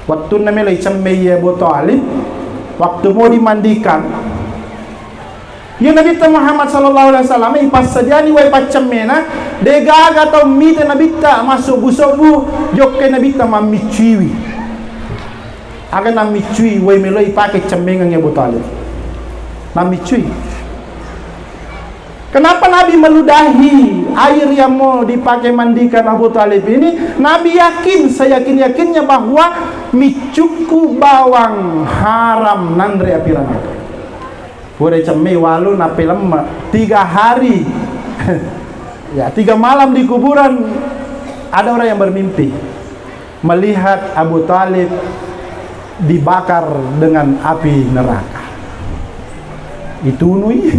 waktu namanya cembe Abu Talib, waktu mau dimandikan, ya Nabi Muhammad sallallahu alaihi wasallam ipas sediani wai pacemena dega atau mite Nabi ta masuk busobu jokke Nabi ta mamicui aga namicui wai melo ipake cembengan Abu Talib mamicui. Kenapa Nabi meludahi air yang mau dipakai mandikan Abu Talib ini? Nabi yakin, seyakin-yakinnya bahwa micuku bawang haram nandre apiran itu. Boleh cemai walu nape lama 3 hari ya 3 malam di kuburan. Ada orang yang bermimpi melihat Abu Talib dibakar dengan api neraka. Itu nui.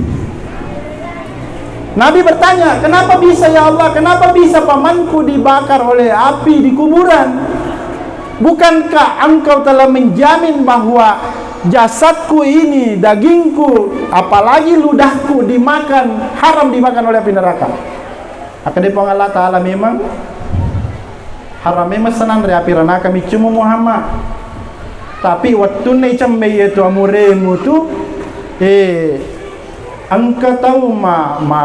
Nabi bertanya, kenapa bisa ya Allah, kenapa bisa pamanku dibakar oleh api di kuburan? Bukankah engkau telah menjamin bahwa jasadku ini, dagingku, apalagi ludahku dimakan, haram dimakan oleh api neraka? Akadipong Allah Ta'ala memang haram memang senang dari api neraka micumu Muhammad. Tapi waktu ni cembe itu amuremu tu angka tahu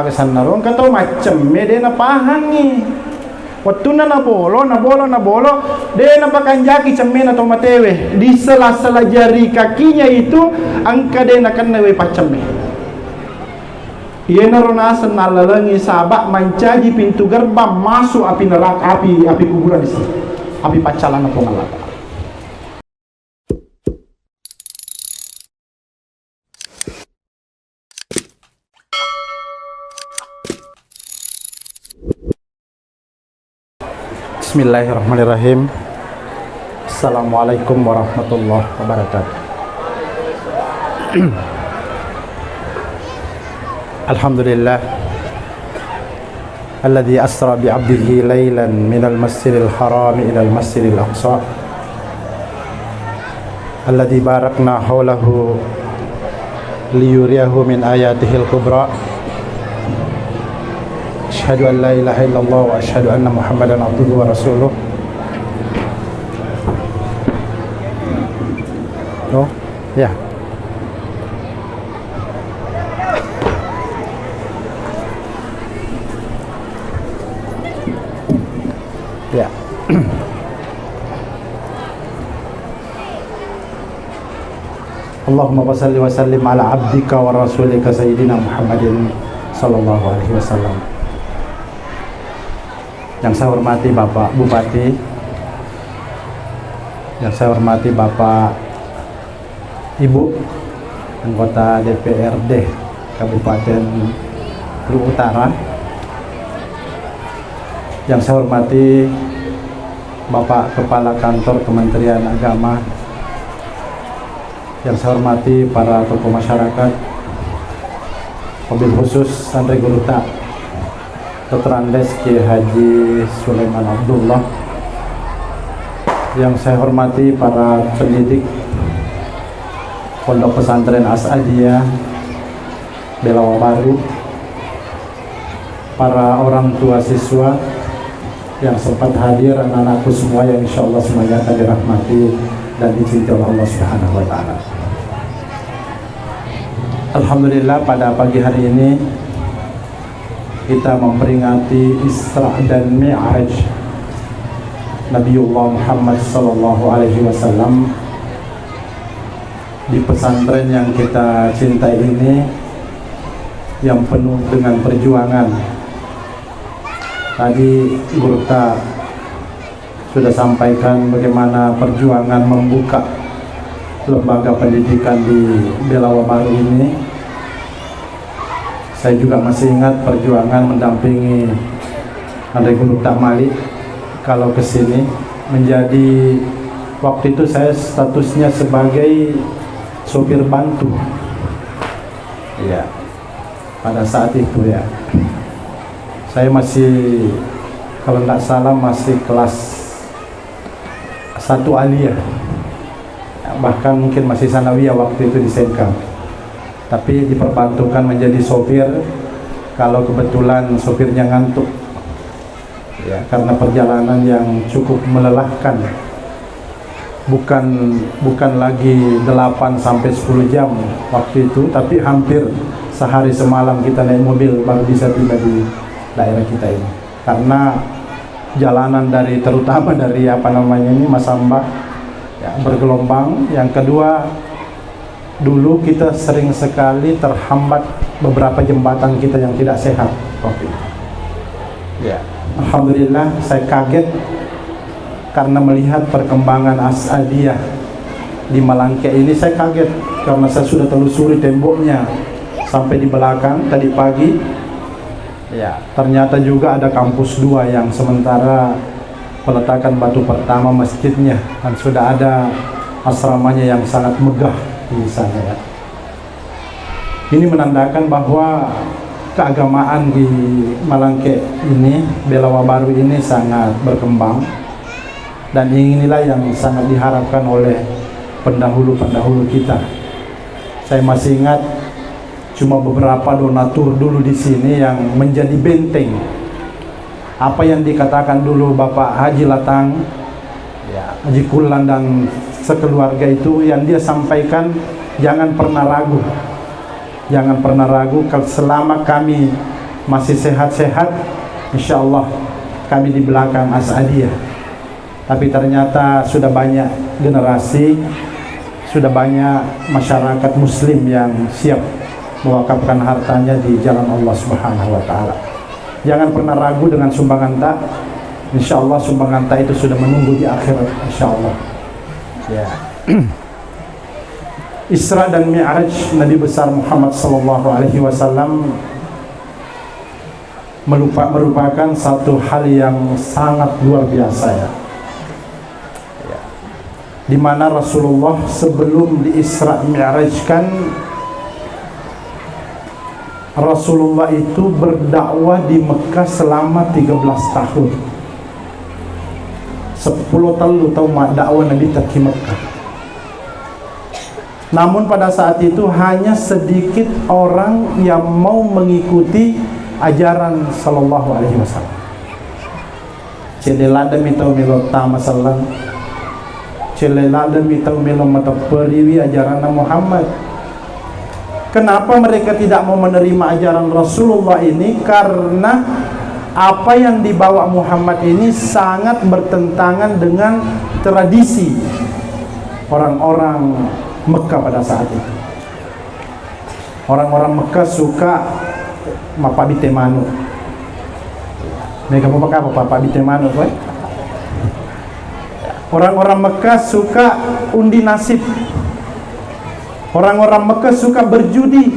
kesan naro, angka tahu macam dia na pahangi. Waktu na bolo, dia na pakanjaki cemen atau matewe di sela-sela jari kakinya itu, angka dia na kena we paceme. Ia naronasan nalalangi sabak mancaji pintu gerbang masuk api neraka, api kuburan di sini, api pacalan atau ngalata. Bismillahirrahmanirrahim. Assalamualaikum warahmatullahi wabarakatuh. Alhamdulillah alladzi asra bi 'abdihi lailan minal masjidil haram ila al masjidil aqsa alladzi barakna hawlahu liyuriyahu min ayatihil kubra. Asyhadu an la ilaha illallah wa asyhadu anna Muhammadan abduhu wa rasuluh. Oh, ya. Ya. Allahumma shalli wa sallim ala abdika wa rasulika sayyidina Muhammadin sallallahu alaihi wasallam. Yang saya hormati Bapak Bupati, yang saya hormati Bapak Ibu anggota DPRD Kabupaten Luwu Utara, yang saya hormati Bapak Kepala Kantor Kementerian Agama, yang saya hormati para tokoh masyarakat, wabil khusus Santri Guruta Dr. Andes Kiai Haji Sulaiman Abdullah, yang saya hormati para pendidik Pondok Pesantren As-Adiyah Belawa Baru, para orang tua siswa yang sempat hadir, anak-anakku semua yang insya Allah semuanya akan dirahmati dan dicintai oleh Allah Subhanahu wa Ta'ala. Alhamdulillah, pada pagi hari ini kita memperingati Isra dan Mi'raj Nabiullah Muhammad sallallahu alaihi wasallam di pesantren yang kita cintai ini, yang penuh dengan perjuangan. Tadi Guru Ta sudah sampaikan bagaimana perjuangan membuka lembaga pendidikan di Belawa Baru ini. Saya juga masih ingat perjuangan mendampingi Andre Guru Ta Malik kalau ke sini, menjadi waktu itu saya statusnya sebagai sopir bantu. Ya, pada saat itu ya. Saya masih, kalau tidak salah masih kelas 1 aliyah, bahkan mungkin masih sanawiyah waktu itu di Sengkang. Tapi diperbantukan menjadi sopir kalau kebetulan sopirnya ngantuk ya, karena perjalanan yang cukup melelahkan bukan lagi 8 sampai 10 jam waktu itu, tapi hampir sehari semalam kita naik mobil baru bisa tiba di daerah kita ini. Karena jalanan terutama dari Masamba ya, bergelombang. Yang kedua, dulu kita sering sekali terhambat beberapa jembatan kita yang tidak sehat waktu itu. Ya, alhamdulillah saya kaget karena melihat perkembangan As'adiyah di Malangke ini. Saya kaget karena saya sudah telusuri temboknya sampai di belakang tadi pagi. Ya, ternyata juga ada kampus 2 yang sementara peletakan batu pertama masjidnya, dan sudah ada asramanya yang sangat megah di sana ya. Ini menandakan bahwa keagamaan di Malangke ini, Belawa Baru ini sangat berkembang, dan inilah yang sangat diharapkan oleh pendahulu-pendahulu kita. Saya masih ingat cuma beberapa donatur dulu di sini yang menjadi benteng apa yang dikatakan dulu Bapak Haji Latang, ya, Haji Kulan dan sekeluarga itu, yang dia sampaikan, jangan pernah ragu, jangan pernah ragu, selama kami masih sehat-sehat, insya Allah kami di belakang As'adiyah. Tapi ternyata sudah banyak generasi, sudah banyak masyarakat muslim yang siap mewakafkan hartanya di jalan Allah Subhanahu wa taala. Jangan pernah ragu dengan sumbangan tak. Insya Allah sumbangan tak itu sudah menunggu di akhirat, insya Allah. Ya. Isra dan Mi'raj Nabi besar Muhammad sallallahu alaihi wasallam merupakan satu hal yang sangat luar biasa ya. Di mana Rasulullah sebelum di Isra Mi'rajkan, Rasulullah itu berdakwah di Mekah selama 13 tahun. 10 tahun dakwah Nabi di Mekah. Namun pada saat itu hanya sedikit orang yang mau mengikuti ajaran sallallahu alaihi wasallam. Celelada mitau milota masallam, celelada mitau milomata periwi ajaran Muhammad. Kenapa mereka tidak mau menerima ajaran Rasulullah ini? Karena apa yang dibawa Muhammad ini sangat bertentangan dengan tradisi orang-orang Mekah pada saat itu. Orang-orang Mekah suka mapabite manu. Mereka mau pakai apa? Mapabite manu, kan? Orang-orang Mekah suka undi nasib. Orang-orang Mekah suka berjudi.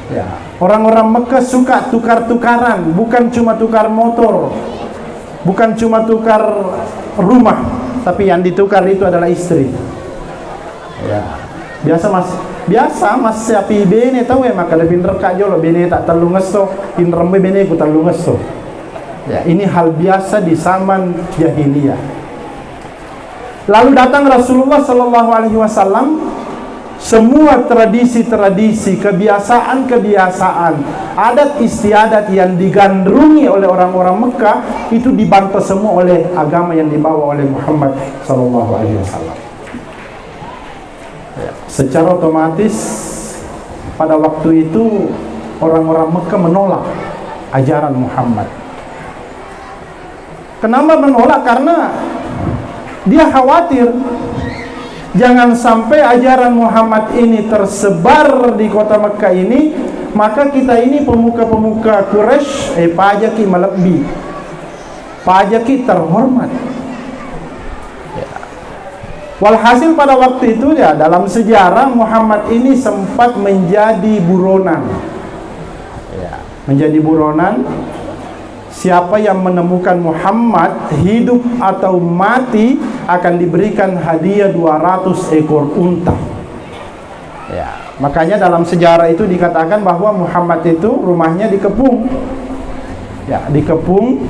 Ya, orang-orang Mekah suka tukar-tukaran, bukan cuma tukar motor, bukan cuma tukar rumah, tapi yang ditukar itu adalah istri. Ya, biasa mas siapi bene tahu ya, maka lebih nerka jolo bene tak terlalu ngesto, inrembe bene ku terlalu ngesto. Ya, ini hal biasa di zaman jahiliyah. Lalu datang Rasulullah sallallahu alaihi wasallam. Semua tradisi-tradisi, kebiasaan-kebiasaan, adat istiadat yang digandrungi oleh orang-orang Mekah itu dibantah semua oleh agama yang dibawa oleh Muhammad sallallahu alaihi wasallam. Secara otomatis pada waktu itu orang-orang Mekah menolak ajaran Muhammad. Kenapa menolak? Karena dia khawatir jangan sampai ajaran Muhammad ini tersebar di kota Mekah ini, maka kita ini pemuka-pemuka Quraisy pajaki melebi, pajaki terhormat. Walhasil pada waktu itu ya, dalam sejarah Muhammad ini sempat menjadi buronan. Menjadi buronan. Siapa yang menemukan Muhammad hidup atau mati akan diberikan hadiah 200 ekor unta. Ya, makanya dalam sejarah itu dikatakan bahwa Muhammad itu rumahnya dikepung. Ya, dikepung.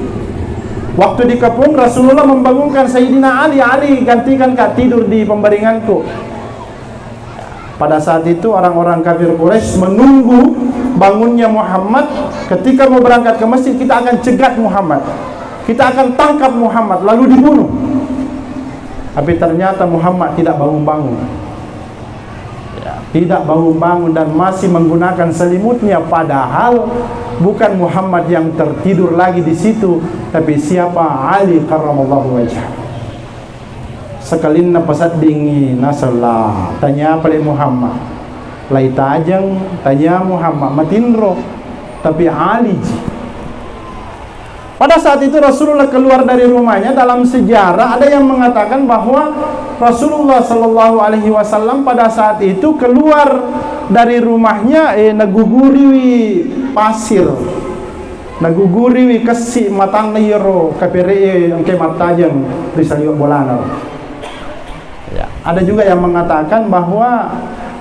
Waktu dikepung Rasulullah membangunkan Sayyidina Ali, Ali gantikan kak tidur di pembaringanku. Pada saat itu orang-orang kafir Quraisy menunggu bangunnya Muhammad. Ketika mau berangkat ke masjid, kita akan cegat Muhammad, kita akan tangkap Muhammad lalu dibunuh. Tapi ternyata Muhammad tidak bangun-bangun, tidak bangun-bangun dan masih menggunakan selimutnya, padahal bukan Muhammad yang tertidur lagi di situ, tapi siapa? Ali karramallahu wajhah. Sekalina pasat dingin nasalah tanya pada Muhammad, lai tajang tanya Muhammad matinro, tapi Ali. Pada saat itu Rasulullah keluar dari rumahnya. Dalam sejarah ada yang mengatakan bahwa Rasulullah Shallallahu Alaihi Wasallam pada saat itu keluar dari rumahnya naguguriwi pasir, naguguriwi kesi matang niro kapire angke matajang risaliyo bolana. Ya. Ada juga yang mengatakan bahwa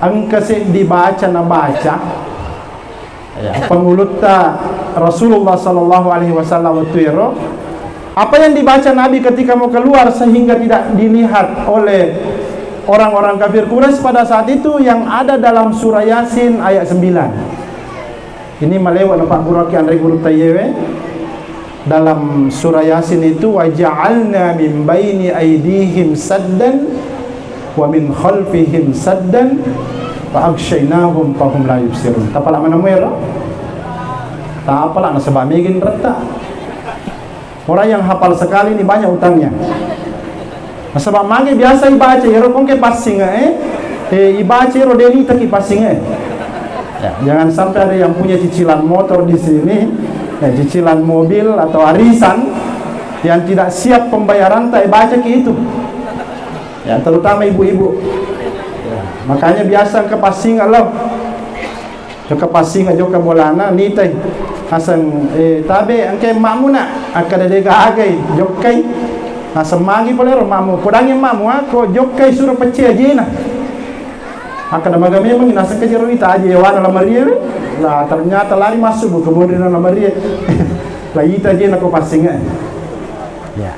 angkase dibaca na baca, ya, pengulutta Rasulullah Sallallahu Alaihi Wasallam tuiro, apa yang dibaca Nabi ketika mau keluar sehingga tidak dilihat oleh orang-orang kafir Quraisy pada saat itu, yang ada dalam surah Yasin ayat 9. Ini melewat Pak Buraki Andre Guru Tayyewe. Dalam surah Yasin itu, wa ja'alna min baini aydihim saddan wa min khalfihim saddan wa aghshaynahum fahum la yubsirun. Tapala manamero? Tapala na sebab megin reta. Orang yang hafal sekali ini banyak utangnya. Sebab mage biasa ibaca ero kong ke passing ibaca ero deni taki passing ya, jangan sampai ada yang punya cicilan motor di sini, cicilan mobil atau arisan yang tidak siap pembayaran, tak baca ke itu. Ya, terutama ibu-ibu. Ya, makanya biasa ke passing Allah. Ke passing aja ke bolana ni teh. Hasan tabe angke mamu nak akada dega agai jokai. Hasan magi polero mamu. Kudangi mamu ko jokai suruh pece aja nah. Akada magame memang nasa ke jero ita aja wana la Maria. Lah ternyata lari masuk ke bondir la Maria. Lah ita aja nak passing ya.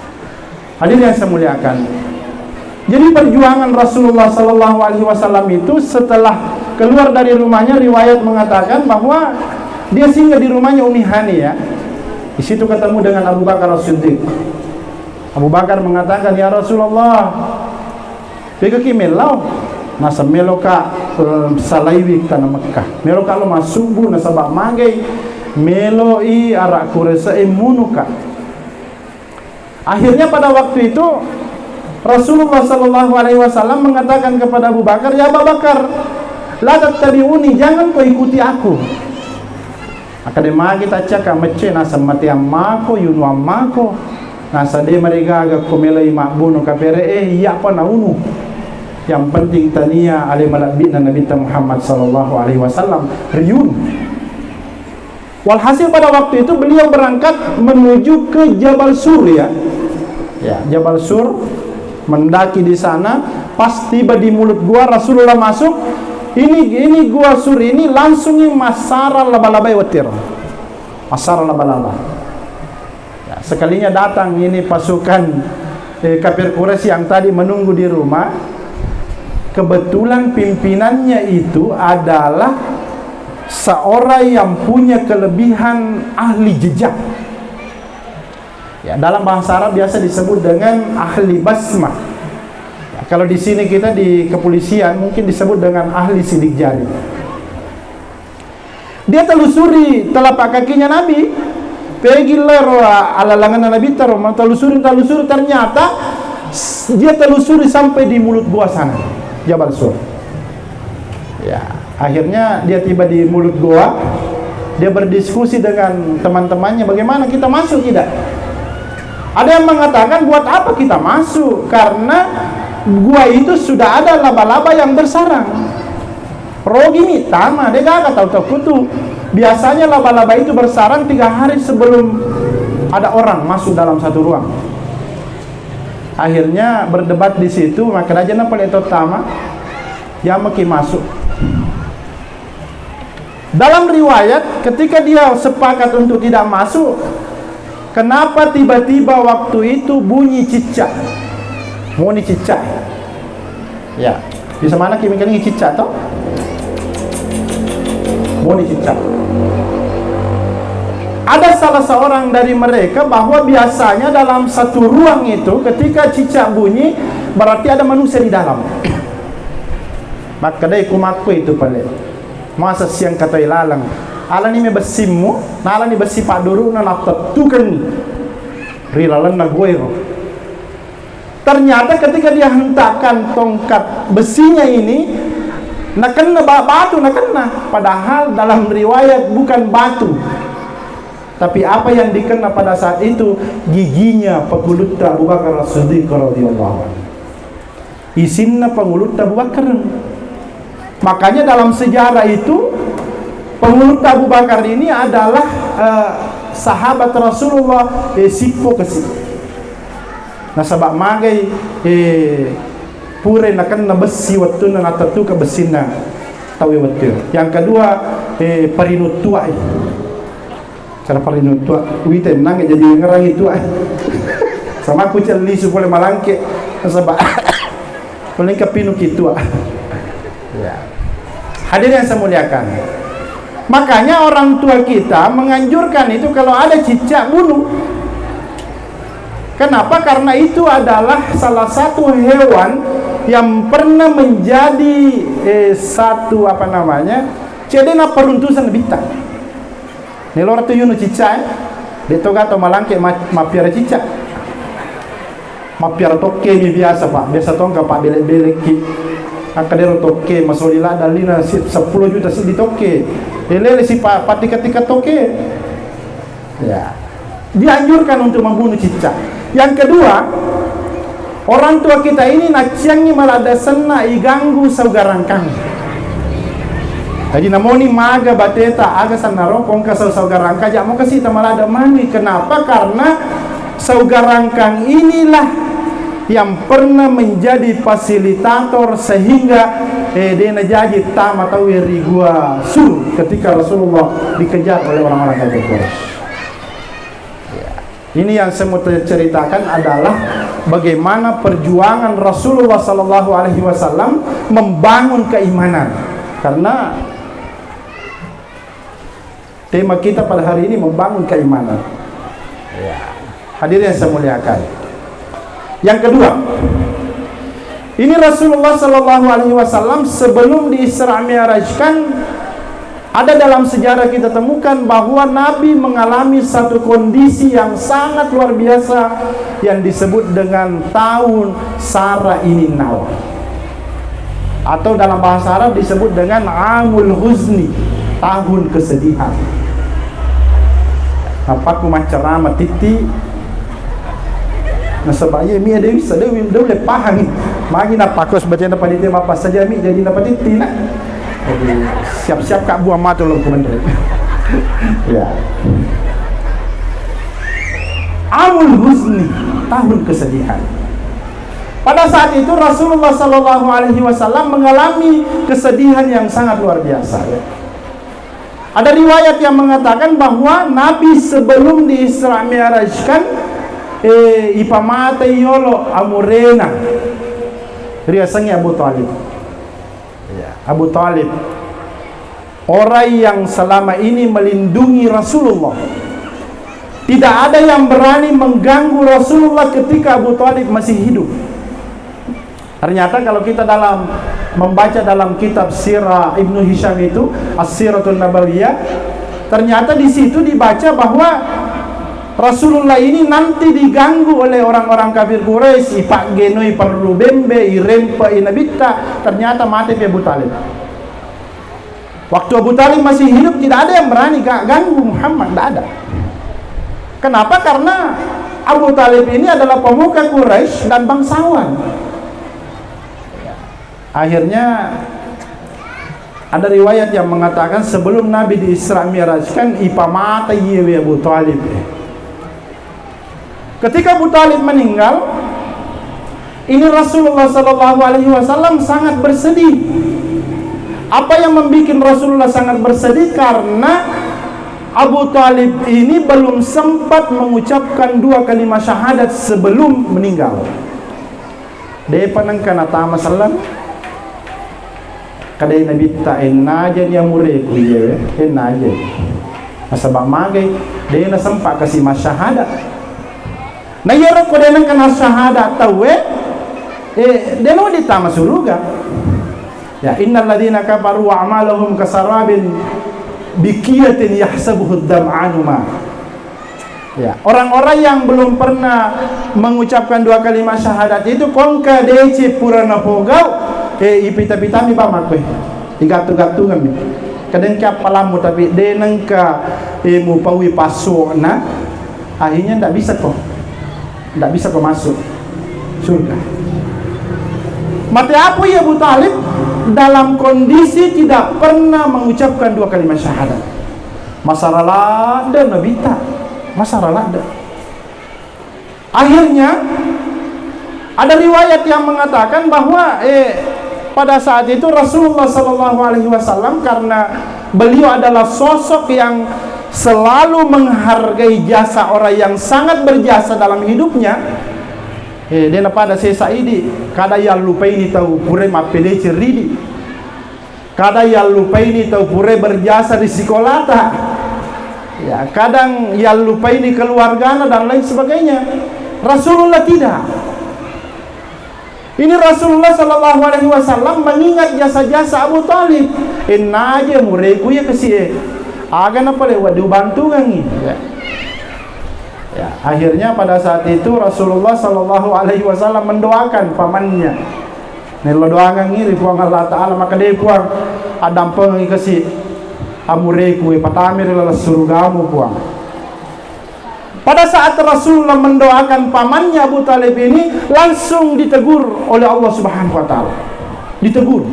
Hadirin yang saya muliakan. Jadi perjuangan Rasulullah Sallallahu Alaihi Wasallam itu setelah keluar dari rumahnya, riwayat mengatakan bahwa dia singgah di rumahnya Umi Hani ya. Di situ ketemu dengan Abu Bakar As-Siddiq. Abu Bakar mengatakan, ya Rasulullah, bega kimelau, nasa meloka salaiwi tanah Mekah. Meloka lo masubu nasa bak magai, meloi arak kuresa imunuka. Akhirnya pada waktu itu Rasulullah Sallallahu Alaihi Wasallam mengatakan kepada Abu Bakar, ya Abu Bakar, la tattabi'uni, jangan kau ikuti aku. Akadema kita cakap mece nasa mati amako yunu amako nasa de mereka agak komelai makbuno kapere iya apa naunu. Yang penting tania ali malabina Nabi Muhammad Sallallahu Alaihi Wasallam riun. Walhasil pada waktu itu beliau berangkat menuju ke Jabal Sur ya. Ya, Jabal Sur, mendaki di sana. Pas tiba di mulut gua, Rasulullah masuk. Ini gua Sur ini langsung masara laba-laba watir. Masara laba-laba. Ya, sekalinya datang ini pasukan kafir Quraisy yang tadi menunggu di rumah. Kebetulan pimpinannya itu adalah seorang yang punya kelebihan ahli jejak. Ya, dalam bahasa Arab biasa disebut dengan ahli basmah. Ya, kalau di sini kita di kepolisian mungkin disebut dengan ahli sidik jari. Dia telusuri telapak kakinya Nabi, pergi lero ala lengan Nabi telusuri ternyata dia telusuri sampai di mulut gua sana, Jabal Sur. Ya, akhirnya dia tiba di mulut gua. Dia berdiskusi dengan teman-temannya, bagaimana kita masuk tidak? Ada yang mengatakan, buat apa kita masuk? Karena gua itu sudah ada laba-laba yang bersarang. Rogi mitama, dia gak tahu kutu. Biasanya laba-laba itu bersarang 3 hari sebelum ada orang masuk dalam satu ruang. Akhirnya berdebat di situ, maka aja napa leto tama, ya maki masuk. Dalam riwayat, ketika dia sepakat untuk tidak masuk, kenapa tiba-tiba waktu itu bunyi cicak? Bunyi cicak. Ya, bisa mana kimi kali cicak toh? Bunyi cicak. Ada salah seorang dari mereka bahwa biasanya dalam satu ruang itu ketika cicak bunyi, berarti ada manusia di dalam. Maka dai kumakku itu pale. Masa siang kata ilalang, ala ni me besimu, nala ni besi paduru na naptukan ni. Rilalan na guero. Ternyata ketika dia hentakkan tongkat besinya ini, nakena batu, nakena. Padahal dalam riwayat bukan batu. Tapi apa yang dikena pada saat itu, giginya pengulut Abu Bakar As-Siddiq radhiyallahu anhu. Isinna pengulut Abu Bakar. Makanya dalam sejarah itu pengulut Abu Bakar ini adalah sahabat Rasulullah sikpo kesik. Nah sabak magai pure nakan na besi waktu na natatu ke besina tawi waktu. Yang kedua parinut tua. Cara parinut tua, wite nang jadi ngerang itu sama aku celi supaya malangke sabak paling kepinu kitua. Ya. Hadirin yang saya muliakan. Makanya orang tua kita menganjurkan itu kalau ada cicak bunuh. Kenapa? Karena itu adalah salah satu hewan yang pernah menjadi satu apa namanya? Cedena peruntusan bintang. Nelor tu yunu cicak, detoga atau malangke mapiara cicak. Mapiara toke ni biasa pak, biasa tongka pak belek-belek ki. Akadero toke masolila dalina 10 juta si di toke. Lele si pati ketika toke. Ya. Dianjurkan untuk membunuh cicak. Yang kedua, orang tua kita ini naciangi malada sena iganggu saugarangkang. Jadi namoni maga bateta aga sanaro kongka saugarangka jak mau kasih tamalada mani. Kenapa? Karena saugarangkang inilah yang pernah menjadi fasilitator sehingga dena jadi tamat atau rigua sur ketika Rasulullah dikejar oleh orang-orang kafir Quraisy. Ini yang saya mau ceritakan adalah bagaimana perjuangan Rasulullah Sallallahu Alaihi Wasallam membangun keimanan. Karena tema kita pada hari ini membangun keimanan. Hadirin yang saya muliakan. Yang kedua, ini Rasulullah Sallallahu Alaihi Wasallam sebelum di Isra Mi'rajkan, ada dalam sejarah kita temukan bahwa Nabi mengalami satu kondisi yang sangat luar biasa yang disebut dengan tahun Sara-ini-Naw, atau dalam bahasa Arab disebut dengan Amul Huzni, tahun kesedihan. Apa ku macerama titi nasabaya mi ada bisa dewi boleh paham magi na pakos baca na panitia apa saja mi jadi dapat titi nak. Jadi siap-siap kak buah mata lo komentar. Ya. Amul Huzni, tahun kesedihan. Pada saat itu Rasulullah Sallallahu Alaihi Wasallam mengalami kesedihan yang sangat luar biasa. Ya. Ada riwayat yang mengatakan bahwa Nabi sebelum di Isra Mi'rajkan ipamata yolo amurena riasanya Abu Talib. Abu Talib, orang yang selama ini melindungi Rasulullah. Tidak ada yang berani mengganggu Rasulullah ketika Abu Talib masih hidup. Ternyata kalau kita dalam membaca dalam kitab Sirah Ibnu Hisham itu As-Siratul Nabawiyah, ternyata di situ dibaca bahwa Rasulullah ini nanti diganggu oleh orang-orang kafir Quraisy, ipak genoi perlu bembe, irempa inabita, ternyata mati Abu Talib. Waktu Abu Talib masih hidup tidak ada yang berani ganggu Muhammad, tidak ada. Kenapa? Karena Abu Talib ini adalah pemuka Quraisy dan bangsawan. Akhirnya ada riwayat yang mengatakan sebelum Nabi di Isra Mi'rajkan ipamata yewe Abu Talib. Ketika Abu Talib meninggal, ini Rasulullah Sallallahu Alaihi Wasallam sangat bersedih. Apa yang membuat Rasulullah sangat bersedih? Karena Abu Talib ini belum sempat mengucapkan 2 kalimat syahadat sebelum meninggal. Dia panangkan atama salam. Kadai Nabi ta'en naja dia mureku ya, naja. Asabang magai, dia na sempat kasih mas syahadat. Na yero ko din ang kanas syahadat tawe dia mau ditama surga. Ya, innal ladzina kafaru wa a'maluhum kasarabin biqiyatin yahsabuhu ad-dam'anu ma. Ya, orang-orang yang belum pernah mengucapkan dua kalimat syahadat itu kongka dece purana pogau ipita-pita mi pamakwe igatu-gatu kami kadang ka palamu tapi de nangka mu pawi pasona akhirnya ndak bisa kok masuk surga. Mati apa ya Abu Talib dalam kondisi tidak pernah mengucapkan dua kalimat syahadat. Masalah ada Nabi tak masalah ada. Akhirnya ada riwayat yang mengatakan bahwa pada saat itu Rasulullah Sallallahu Alaihi Wasallam, karena beliau adalah sosok yang selalu menghargai jasa orang yang sangat berjasa dalam hidupnya. Dia pada sesa ini kada yang lupa ini tahu pure mapede ceridi, kada yang lupa ini tahu pure berjasa di sekolah tak. Ya, kadang yang lupa ini keluarganya dan lain sebagainya. Rasulullah tidak. Ini Rasulullah Sallallahu Alaihi Wasallam mengingat jasa-jasa Abu Talib. Aja mureku ya kasih. Agan apa lewat dibantu kangi. Ya, akhirnya pada saat itu Rasulullah Sallallahu Alaihi Wasallam mendoakan pamannya. Nelo doakan ngiri puang Allah Taala maka dia puang adam pengi kasih. Amureku patamir lala surgamu puang. Pada saat Rasulullah mendoakan pamannya Abu Talib ini, langsung ditegur oleh Allah Subhanahu wa taala. Ditegur.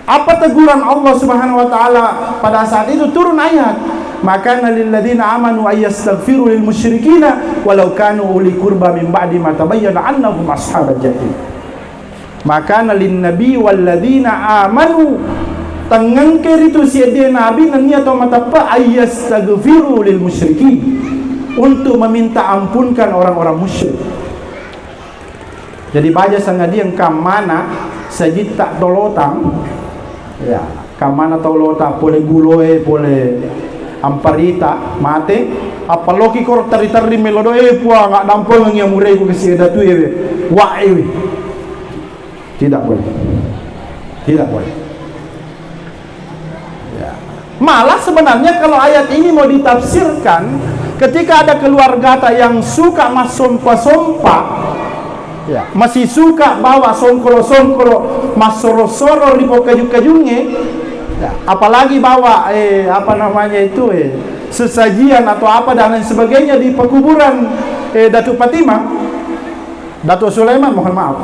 Apa teguran Allah Subhanahu wa taala pada saat itu? Turun ayat, "Maka lil ladzina amanu ayastaghfiru lil musyrikina walau kanu uli qurba min ba'di ma tabayyana annahum ashabal jahim." Maka lin nabi wal ladzina amanu tengengker itu si dia nabi nanya atau matapa ayastaghfiru lil musyrikin, untuk meminta ampunkan orang-orang musyrik. Jadi baca sangat dia kamana sajid tak dolotang ya kamana tolota boleh guloe boleh amparita mate apaloki kor tari-tari melodo puang ngak dampong yang murai ku kasih datu wa tidak boleh. Malah sebenarnya kalau ayat ini mau ditafsirkan, ketika ada keluarga yang suka masompa-sompa, ya, masih suka bawa songkolo-songkolo, masoro-soro di kaju-kajungnya, ya, apalagi bawa sesajian atau apa dan lain sebagainya di pekuburan Datuk Fatimah, Datuk Sulaiman, mohon maaf,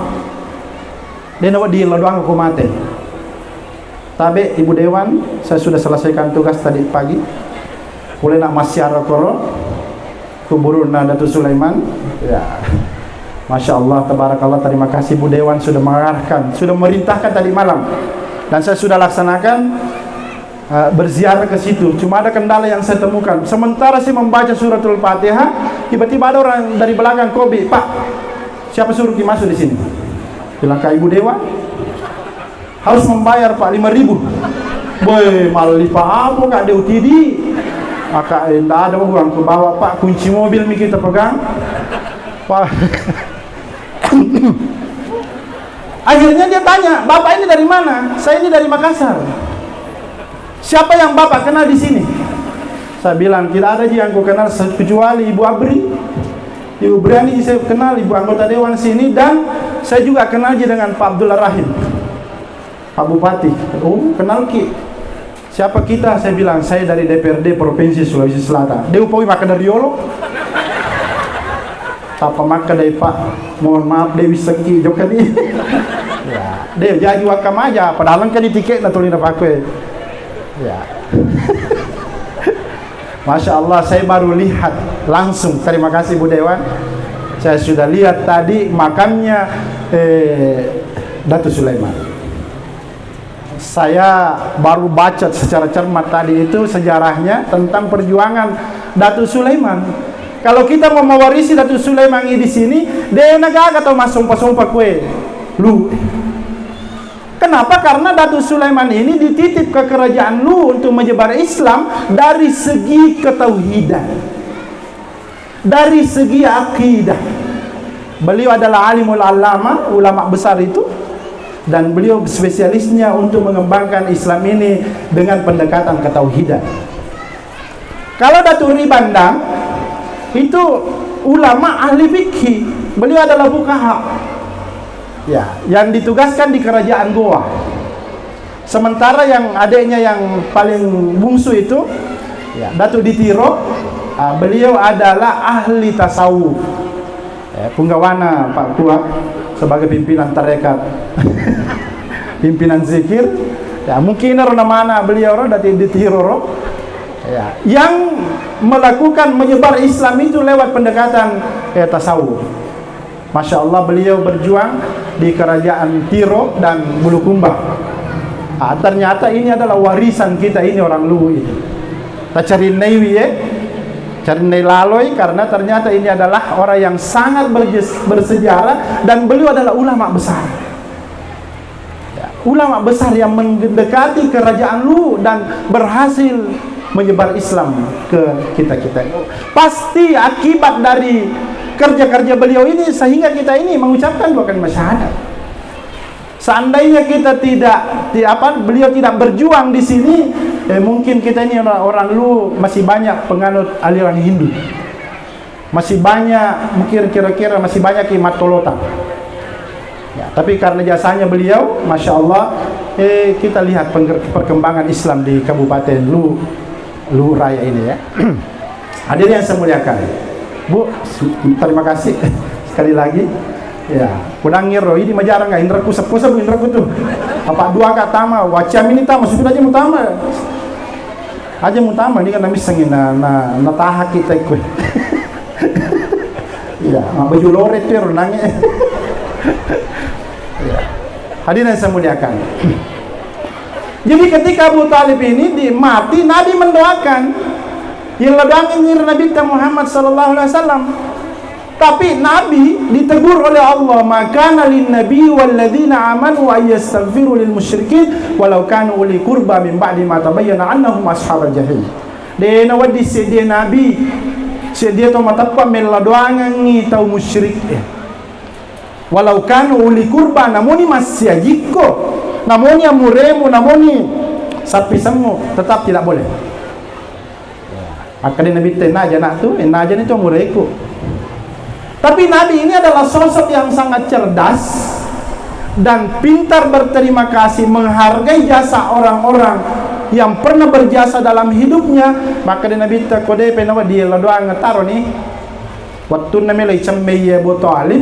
dia nak di doang aku mati. Tabe Ibu Dewan, saya sudah selesaikan tugas tadi pagi. Boleh nak masyarakat koro kuburun Datuk Sulaiman. Ya. Masya Allah, tabarakallah, terima kasih Ibu Dewan sudah mengarahkan, sudah merintahkan tadi malam. Dan saya sudah laksanakan berziarah ke situ. Cuma ada kendala yang saya temukan. Sementara saya membaca suratul Fatihah, tiba-tiba ada orang dari belakang kobi, "Pak, siapa suruh masuk di sini?" Bilang ke Ibu Dewan, harus membayar Pak 5.000. Boy, malah lipa apa kak dia UTD. Maka enggak ada orang ke bawah, "Pak, kunci mobil mi kita pegang." Pak. Akhirnya dia tanya, "Bapak ini dari mana?" "Saya ini dari Makassar." "Siapa yang Bapak kenal di sini?" Saya bilang, "Tidak ada yang aku kenal kecuali Ibu Abri. Ibu Briani saya kenal, Ibu anggota dewan sini, dan saya juga kenal dia dengan Pak Abdullah Rahim, Pak Bupati." "Oh, kenal Ki." "Siapa kita?" Saya bilang, "Saya dari DPRD Provinsi Sulawesi Selatan." "Dia upawi makan dari Yolo." "Tapa maka dari Pak, mohon maaf Dewi Seki Jok ni." Ya, dia jadi wakam aja, padahal kan di tiket na tulina Pak aku. Ya. Masya Allah, saya baru lihat langsung. Terima kasih Bu Dewan. Saya sudah lihat tadi makamnya Datuk Sulaiman. Saya baru baca secara cermat tadi itu sejarahnya tentang perjuangan Datuk Sulaiman. Kalau kita mau mewarisi Datuk Sulaiman ini di sini, dia negara atau masuk kue lu. Kenapa? Karena Datuk Sulaiman ini dititip ke kerajaan lu untuk menyebar Islam dari segi ketauhidan, dari segi akidah. Beliau adalah alimul allama, ulama besar itu, dan beliau spesialisnya untuk mengembangkan Islam ini dengan pendekatan ketauhidan. Kalau Datuk Ri Bandang itu ulama ahli fikih, beliau adalah fuqaha. Ya, yang ditugaskan di kerajaan Goa. Sementara yang adiknya yang paling bungsu itu, ya, Datuk Ditiro, beliau adalah ahli tasawuf. Punggawana Pak Tua sebagai pimpinan tarekat, pimpinan zikir. Ya, mungkin orang mana beliau Datuk Ditiro, ya, yang melakukan menyebar Islam itu lewat pendekatan tasawuf. Masya Allah, beliau berjuang di kerajaan Tiro dan Bulukumba. Ternyata ini adalah warisan kita ini orang Luwu itu. Kita cari Newi cari Laloi, karena ternyata ini adalah orang yang sangat bersejarah, dan beliau adalah ulama besar. Ya, ulama besar yang mendekati kerajaan Luwu dan berhasil menyebar Islam ke kita-kita. Pasti akibat dari kerja-kerja beliau ini sehingga kita ini mengucapkan dua kalimat syahadat. Seandainya kita beliau tidak berjuang di sini, mungkin kita ini orang Luwu masih banyak penganut aliran Hindu, masih banyak, mungkin kira-kira masih banyak imatolota. Ya, tapi karena jasanya beliau, masya Allah, kita lihat perkembangan Islam di Kabupaten Luwu Raya ini, ya. Hadirin yang saya muliakan, Bu, terima kasih sekali lagi. Ya, kurang ngiro ini majarang nggak indraku sepusa indraku tuh. Apa dua kata tama, wacam ini tama, sudah aja mutama. Aja mutama ini kan nami sengin na tahak kita ikut. Ya, baju lore itu renangnya. Ya. Hadirin saya muliakan. Jadi ketika Abu Talib ini mati, Nabi mendoakan yang ledangin Nabi Muhammad sallallahu alaihi wasallam. Tapi Nabi ditegur oleh Allah, maka lin nabi walladzina amanu wa yastaghfiru lil musyrikin walau kanu uli qurba min ba'di ma tabayyana annahum ashabul jahil. Dena wadi sedia Nabi sedia to matappa meladoangan ni tau musyrik. Walau kanu uli qurba, namuni masih jikko, namuni amuremu, namuni sapi semu, tetap tidak boleh. Akan Nabi tenaja nak tu, naja ni tu mureku. Tapi Nabi ini adalah sosok yang sangat cerdas dan pintar berterima kasih, menghargai jasa orang-orang yang pernah berjasa dalam hidupnya. Maka Nabi kode penawa dia doa ngetaro nih, waktu Nabi lagi cemeye Abu Talib,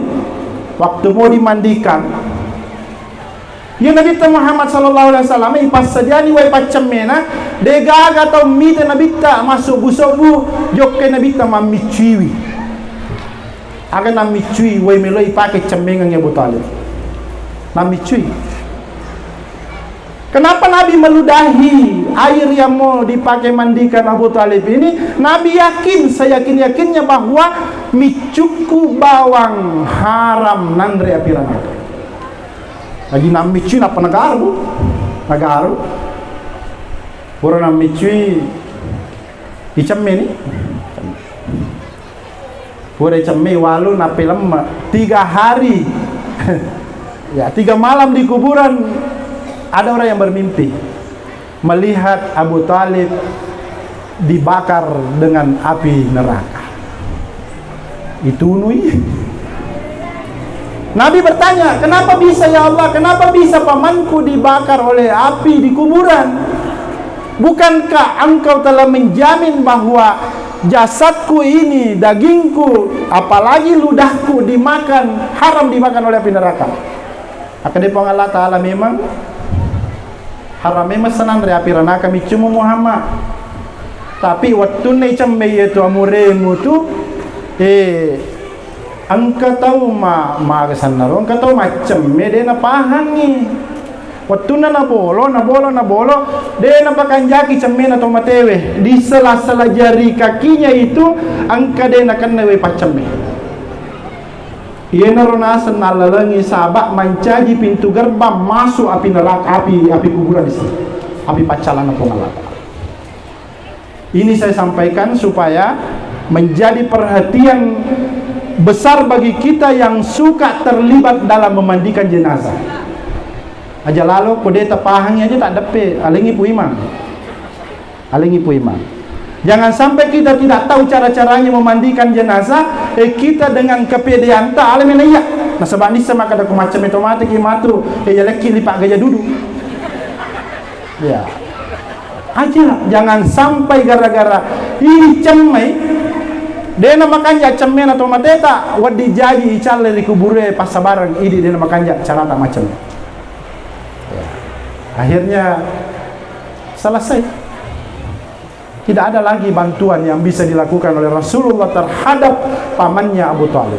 waktu mau dimandikan, ya Nabi Muhammad sallallahu alaihi wasallam ipas sediani wai pacemena dega atau mite Nabi masuk busobu jokke Nabi mamiciwi. Akan namicui wai meloi pakai cemengang Abu Talib. Namicui. Kenapa Nabi meludahi air yang mau dipakai mandikan Abu Talib ini? Nabi yakin, seyakin-yakinnya bahwa micuku bawang haram nandre apiran. Lagi namicui apa negaru? Negaru. Orang namicui icameni. Pura cemai walu nape lama 3 hari ya 3 malam di kuburan. Ada orang yang bermimpi melihat Abu Talib dibakar dengan api neraka. Itu nui. Nabi bertanya, kenapa bisa ya Allah, kenapa bisa pamanku dibakar oleh api di kuburan? Bukankah engkau telah menjamin bahwa jasadku ini, dagingku, apalagi ludahku dimakan, haram dimakan oleh api neraka? Akan dipang Allah Ta'ala memang haram memang senang dari api neraka micumu Muhammad. Tapi waktu ni cemai itu amuremu tu engkau tahu kesan naro, engkau tahu macam dia na pahang ni. Waktu na bolo, dia nampakan jaki cemen atau matewe di sela-sela jari kakinya itu, angka dia nak kena we pacem. Ia naronasan nalalangi sahabat mencaji pintu gerbang masuk api neraka, api kuburan di sini, api pacalan atau ngalata. Ini saya sampaikan supaya menjadi perhatian besar bagi kita yang suka terlibat dalam memandikan jenazah. Aja lalu kodeta pahangnya aja tak dapat alingi pu imam. Jangan sampai kita tidak tahu cara-caranya memandikan jenazah, kita dengan kepedean tak alamin iya. Nah sebab ni sama kada macam itu mati kimatu, leki lipat gaya duduk. Ya. Aja jangan sampai gara-gara ini cemai dia nama kanja cemen atau mateta wadi jadi ical dari kubure pas sabarang ini dia nama kanja cara tak macam. Ya. Akhirnya selesai. Tidak ada lagi bantuan yang bisa dilakukan oleh Rasulullah terhadap pamannya Abu Thalib.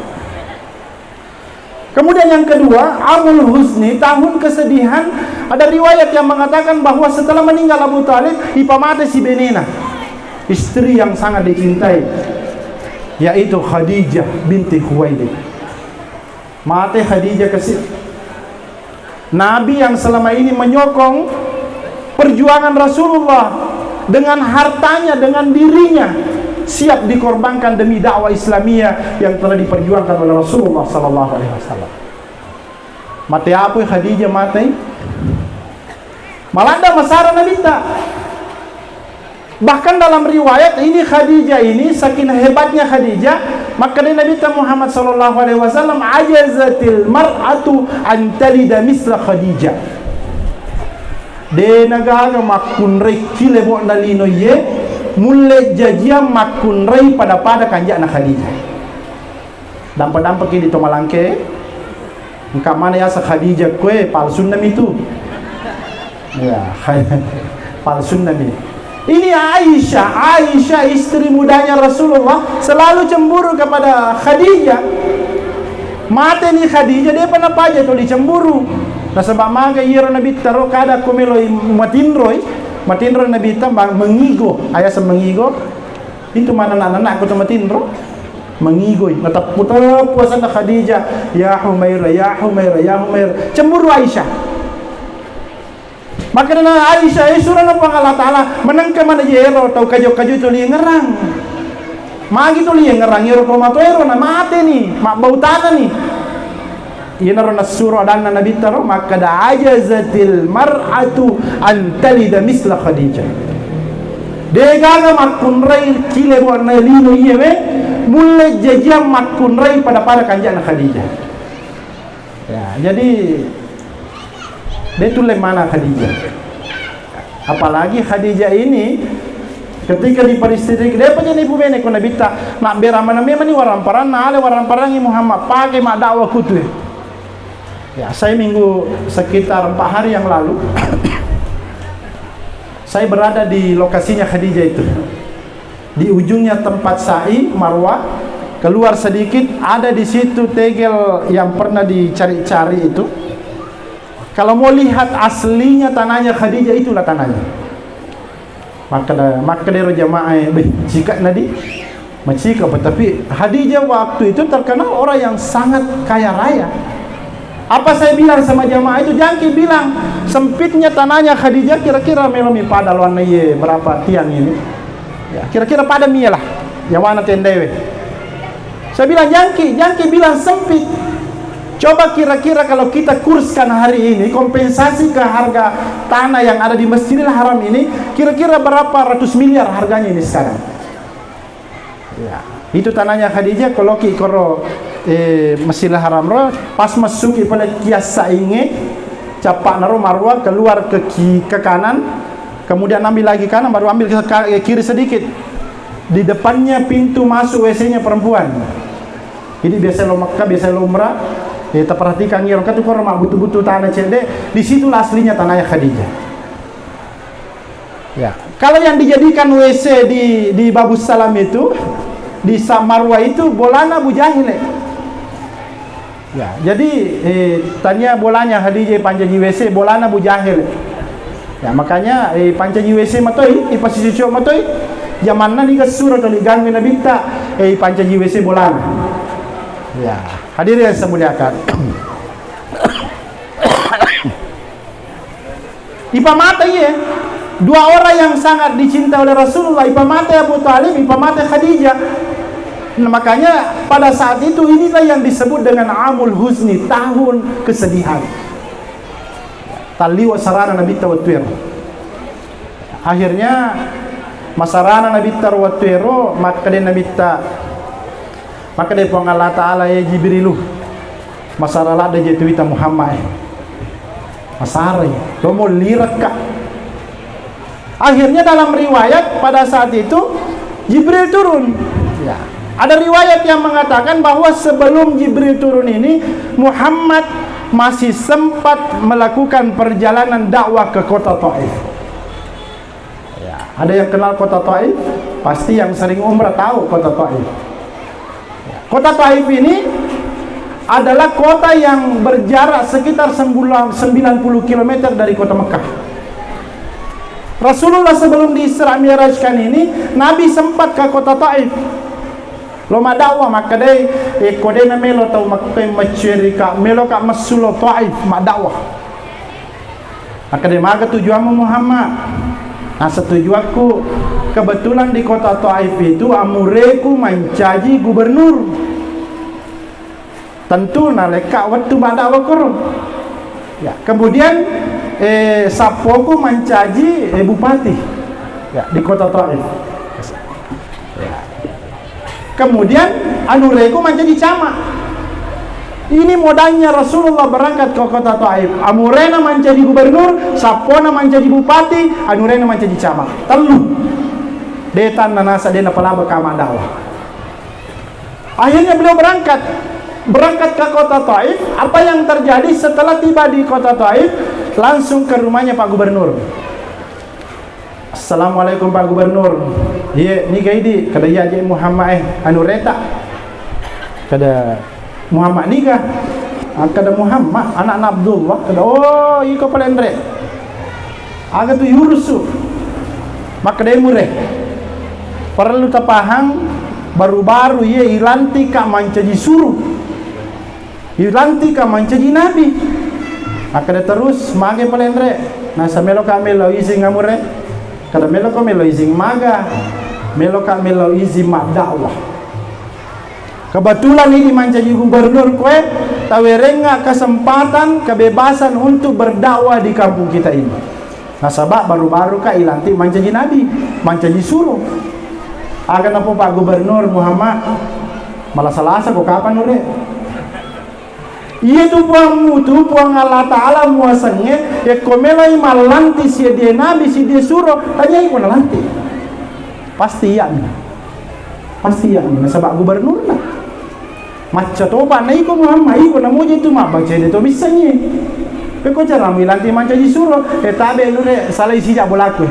Kemudian yang kedua, Amul Huzni, tahun kesedihan. Ada riwayat yang mengatakan bahwa setelah meninggal Abu Thalib, ipamate si Benena, istri yang sangat dicintai, yaitu Khadijah binti Khuwailid. Mate Khadijah kesih. Nabi yang selama ini menyokong perjuangan Rasulullah dengan hartanya, dengan dirinya, siap dikorbankan demi dakwah Islamiyah yang telah diperjuangkan oleh Rasulullah sallallahu alaihi wasallam. Mati apa Khadijah mati? Malanda masara Nabi tak. Bahkan dalam riwayat ini Khadijah ini saking hebatnya Khadijah, maka Nabi Muhammad sallallahu alaihi wasallam ajazatil mar'atu an talida misla Khadijah. De nagaga makun rei kile bo nalino ye mulle jajia makun rei pada kanjak na Khadijah. Dampa kini to malangke engka mana ya sa Khadijah kue palsun nami itu. Ya, palsun nami. Ini Aisyah istri mudanya Rasulullah selalu cemburu kepada Khadijah. Mate ni Khadijah dia pernah aja tu dicemburu. Nah sebab maka iya Nabi taruh kada kumeloi matinroy Nabi tambah mengigo ayah semengigo itu mana anak aku tu matinro mengigo natap putar puasa na Khadijah ya Humaira cemburu Aisyah. Maka na Aisyah surah na Allah Taala menangka mana jero tau kajo itu li ngerang magi tu li ngerang iro komatoero na mate ni mak bau tanah ni. Ina rona surah dan Nabi taruh maka da ajazatil mar'atu an talida misla Khadijah. Degaga makun rai kile warna lino yewe mulle jajam makun rai pada kanjana Khadijah. Ya, jadi dia mana Khadijah. Apalagi Khadijah ini ketika di peristiwa dia punya ibu bene ko Nabi ta nak beramana memang ni waran parangi Muhammad pakai mak dakwah kutu. Ya, saya minggu sekitar 4 hari yang lalu saya berada di lokasinya Khadijah itu. Di ujungnya tempat sa'i Marwah, keluar sedikit ada di situ tegel yang pernah dicari-cari itu. Kalau mau lihat aslinya tanahnya Khadijah itulah tanahnya. Maka dari jamaah jika nadi macika tapi Khadijah waktu itu terkenal orang yang sangat kaya raya. Apa saya bilang sama jamaah itu? Jangki bilang sempitnya tanahnya Khadijah kira-kira melami pada luar ye berapa tiang ini? Ya, kira-kira pada mie lah. Yang mana tendewe? Saya bilang jangki bilang sempit. Coba kira-kira kalau kita kurskan hari ini kompensasi ke harga tanah yang ada di Masjidil Haram ini, kira-kira berapa ratus miliar harganya ini sekarang? Ya, itu tanahnya Khadijah kalau koro Masjidil Haram roh pas masuk pada kias sainge capak naro Marwah keluar ke kanan kemudian ambil lagi kanan baru ambil ke kiri sedikit di depannya pintu masuk WC-nya perempuan. Jadi biasa lo Makkah biasa lo umrah kita perhatikan ngiron kan tuh mak butuh-butuh tanah cede di situ aslinya tanahnya Khadijah. Ya kalau yang dijadikan WC di Babus Salam itu di Marwah itu bolana Abu Jahil. Ya, jadi tanya bolanya Khadijah panjaji WC bolana Abu Jahil. Ya, makanya panjaji WC matoi, pasisi cok matoi. Zamanna ni kasura to ligang na binta panjaji WC bolana. Ya, hadirin yang saya muliakan. Ipamata ye dua orang yang sangat dicintai oleh Rasulullah, ipamata Abu Thalib, ipamata Khadijah. Nah, makanya pada saat itu inilah yang disebut dengan Amul Huzni, tahun kesedihan. Taliwa sarana Nabi Tawatwir. Akhirnya masarana Nabi Tawatwiro maka dia Nabi maka dia pun Allah Ta'ala ya Jibrilu masaralah dia jatuhita Muhammad masari lomo lirat kak. Akhirnya dalam riwayat pada saat itu Jibril turun ya. Ada riwayat yang mengatakan bahwa sebelum Jibril turun ini Muhammad masih sempat melakukan perjalanan dakwah ke kota Taif ya. Ada yang kenal kota Taif? Pasti yang sering umrah tahu kota Taif ya. Kota Taif ini adalah kota yang berjarak sekitar 90 km dari kota Mekah. Rasulullah sebelum di Isra Mi'rajkan ini Nabi sempat ke kota Taif loma dakwah maka dai kode na melo tau makai macerika melo ka masulo Taif mak dakwah maka dai maga tujuanmu Muhammad. Nah setuju aku kebetulan di kota Taif itu amureku mencaji gubernur tentu naleka waktu mak dakwah korum ya. Kemudian sapoku mencaji bupati ya di kota Taif ya. Kemudian anureku menjadi camat. Ini modalnya Rasulullah berangkat ke kota Taif. Amurena menjadi gubernur, sapona menjadi bupati, anurena menjadi camat. Telu. Detan nanasa dena palaba kama dakwah. Akhirnya beliau berangkat ke kota Taif. Apa yang terjadi setelah tiba di kota Taif? Langsung ke rumahnya Pak Gubernur. Assalamualaikum Pak Gubernur. Iya, ni gaidi kada ya je Muhammad anu reta. Kada Muhammad ni kah? Kada Muhammad anak Abdullah. Kada oh iko palendre. Aga tu yurusu. Maka dia mureh. Perlu tapahang baru-baru ye ilanti ka mancaji suruh. Ilanti ka mancaji nabi. Maka dia terus mage palendre. Nasa melo kami lo isi ngamure. Kada melo ko melo izin maga, melo ka melo izin mak dakwah. Kebetulan ini menjadi gubernur kue, tawerenga kesempatan kebebasan untuk berdakwah di kampung kita ini. Nah sebab baru-baru ka ilanti menjadi nabi, menjadi suruh. Akan apa Pak Gubernur Muhammad? Malah salasa kok kapan ure? Iya tu puang Allah Ta'ala muasanya ya komelai malanti si dia nabi si dia suruh tanya iko nalanti pasti ya sebab gubernur lah macam tu apa na iko Muhammad iko namu je tu mah baca dia tu bisanya peko cara milanti macam disuruh tabe lu de salah isi jak bolaku